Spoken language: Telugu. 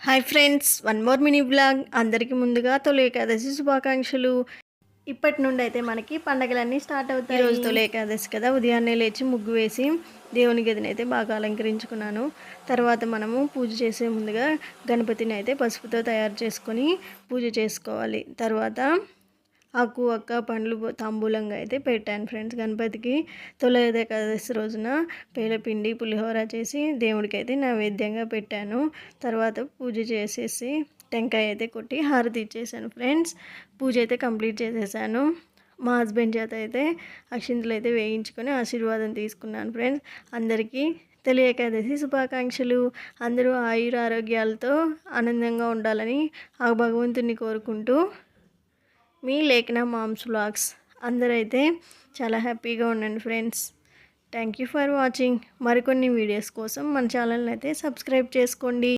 Hi friends, one more mini blog. అందరికీ ముందుగా తొలి ఏకాదశి శుభాకాంక్షలు. ఇప్పటి నుండి అయితే మనకి పండగలన్నీ స్టార్ట్ అవుతాయి. ఈరోజు తొలి ఏకాదశి కదా, ఉదయాన్నే లేచి ముగ్గు వేసి దేవుని గదిని అయితే బాగా అలంకరించుకున్నాను. తర్వాత మనము పూజ చేసే ముందుగా గణపతిని అయితే పసుపుతో తయారు చేసుకొని పూజ చేసుకోవాలి. తర్వాత ఆకు ఒక్క పండ్లు తాంబూలంగా అయితే పెట్టాను ఫ్రెండ్స్. గణపతికి తొలి ఏకాదశి రోజున పేలపిండి పులిహోర చేసి దేవుడికి అయితే నైవేద్యంగా పెట్టాను. తర్వాత పూజ చేసేసి టెంకాయ అయితే కొట్టి హారతి ఇచ్చేసాను ఫ్రెండ్స్. పూజ అయితే కంప్లీట్ చేసేసాను. మా హస్బెండ్ చేత అయితే అక్షింతలు అయితే వేయించుకొని ఆశీర్వాదం తీసుకున్నాను ఫ్రెండ్స్. అందరికీ తొలి ఏకాదశి శుభాకాంక్షలు. అందరూ ఆయుర ఆరోగ్యాలతో ఆనందంగా ఉండాలని ఆ భగవంతుని కోరుకుంటూ మీ లేఖన మామ్స్ వ్లాగ్స్. అందరైతే చాలా హ్యాపీగా ఉండండి friends. Thank you for watching. మరికొన్ని వీడియోస్ కోసం మన ఛానల్ని అయితే సబ్స్క్రైబ్ చేసుకోండి.